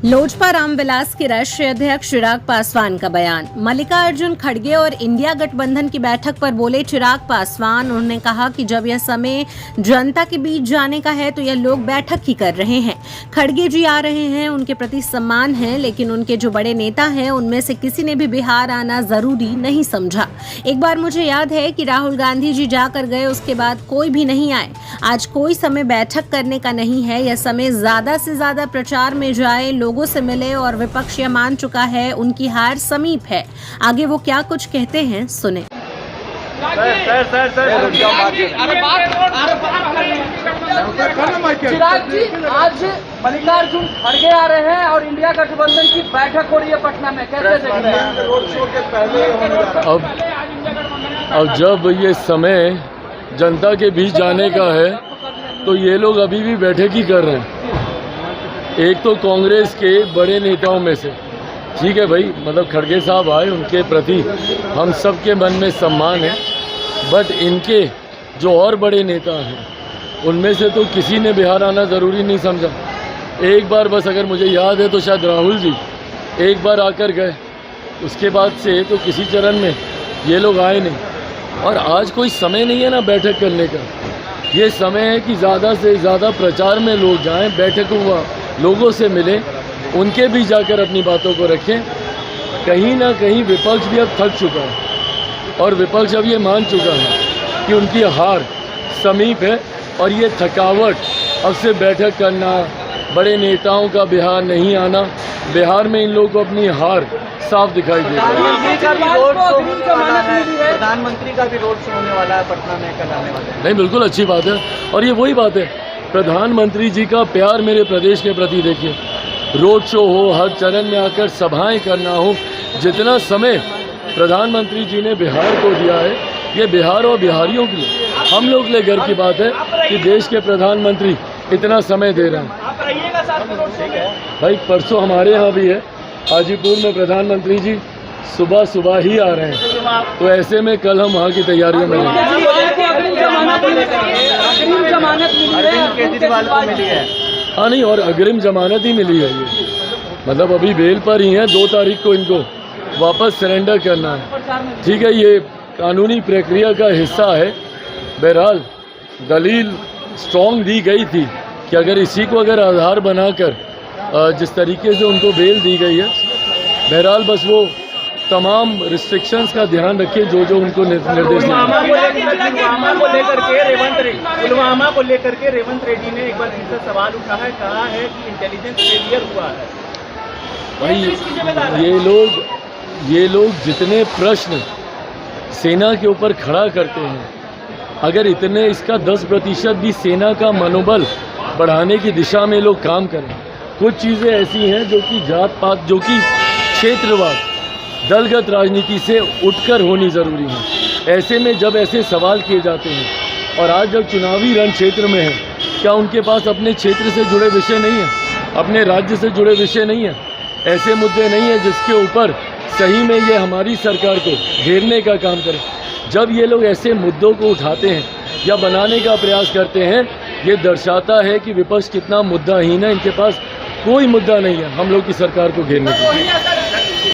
लोजपा रामविलास के राष्ट्रीय अध्यक्ष चिराग पासवान का बयान। मल्लिकार्जुन खड़गे और इंडिया गठबंधन की बैठक पर बोले चिराग पासवान। उन्होंने कहा कि जब यह समय जनता के बीच जाने का है तो यह लोग बैठक ही कर रहे हैं। खड़गे जी आ रहे हैं, उनके प्रति सम्मान है, लेकिन उनके जो बड़े नेता हैं उनमें से किसी ने भी बिहार आना जरूरी नहीं समझा। एक बार मुझे याद है कि राहुल गांधी जी जाकर गए, उसके बाद कोई भी नहीं आए। आज कोई समय बैठक करने का नहीं है, यह समय ज्यादा से ज्यादा प्रचार में जाए, लोगों से मिले, और विपक्ष यह मान चुका है उनकी हार समीप है। आगे वो क्या कुछ कहते हैं सुने। चिराग जी, आज मल्लिकार्जुन खड़गे आ रहे हैं और इंडिया गठबंधन की बैठक हो रही है पटना में, कैसे देख रहे हैं? रोड शो के पहले अब जब ये समय जनता के बीच जाने का है तो ये लोग अभी भी बैठक ही कर रहे हैं। एक तो कांग्रेस के बड़े नेताओं में से, ठीक है भाई, मतलब खड़गे साहब आए, उनके प्रति हम सबके मन में सम्मान है, बट इनके जो और बड़े नेता हैं उनमें से तो किसी ने बिहार आना ज़रूरी नहीं समझा। एक बार बस, अगर मुझे याद है तो शायद राहुल जी एक बार आकर गए, उसके बाद से तो किसी चरण में ये लोग आए नहीं। और आज कोई समय नहीं है ना बैठक करने का, ये समय है कि ज़्यादा से ज़्यादा प्रचार में लोग जाएं, बैठक हुआ, लोगों से मिलें, उनके भी जाकर अपनी बातों को रखें। कहीं ना कहीं विपक्ष भी अब थक चुका है और विपक्ष अब ये मान चुका है कि उनकी हार समीप है, और ये थकावट अब से बैठक करना, बड़े नेताओं का बिहार नहीं आना, बिहार में इन लोगों को अपनी हार साफ दिखाई दे रही है। प्रधानमंत्री का भी रोड शो होने वाला है पटना में, कल आने वाला है। नहीं, बिल्कुल अच्छी बात है, और ये वही बात है, प्रधानमंत्री जी का प्यार मेरे प्रदेश के प्रति देखिए। रोड शो हो, हर चरण में आकर सभाएं करना हो, जितना समय प्रधानमंत्री जी ने बिहार को दिया है, ये बिहार और बिहारियों के लिए, हम लोग के लिए गर्व की बात है कि देश के प्रधानमंत्री इतना समय दे रहे हैं। भाई परसों हमारे यहाँ भी है, हाजीपुर में प्रधानमंत्री जी सुबह ही आ रहे हैं, तो ऐसे में कल हम वहाँ की तैयारियों में हाँ नहीं, और अग्रिम जमानत ही मिली है ये, मतलब अभी बेल पर ही हैं, 2 तारीख को इनको वापस सरेंडर करना है। ठीक है, ये कानूनी प्रक्रिया का हिस्सा है। बहरहाल दलील स्ट्रॉन्ग दी गई थी कि अगर इसी को अगर आधार बनाकर जिस तरीके से उनको बेल दी गई है, बहरहाल बस वो तमाम रिस्ट्रिक्शंस का ध्यान रखें जो उनको निर्देश पुलवामा को लेकर के रेवंत रेड्डी ने एक बार फिर से सवाल उठा है, कहा है कि इंटेलिजेंस फेलियर हुआ है। भाई ये लोग जितने प्रश्न सेना के ऊपर खड़ा करते हैं, अगर इतने इसका 10% भी सेना का मनोबल बढ़ाने की दिशा में लोग काम करें। कुछ चीज़ें ऐसी हैं जो कि जात पात, जो कि क्षेत्रवाद, दलगत राजनीति से उठकर होनी ज़रूरी है। ऐसे में जब ऐसे सवाल किए जाते हैं, और आज जब चुनावी रण क्षेत्र में है, क्या उनके पास अपने क्षेत्र से जुड़े विषय नहीं है, अपने राज्य से जुड़े विषय नहीं है, ऐसे मुद्दे नहीं है जिसके ऊपर सही में ये हमारी सरकार को घेरने का काम करे। जब ये लोग ऐसे मुद्दों को उठाते हैं या बनाने का प्रयास करते हैं, ये दर्शाता है कि विपक्ष कितना मुद्दाहीन है, इनके पास कोई मुद्दा नहीं है हम लोग की सरकार को घेरने के लिए।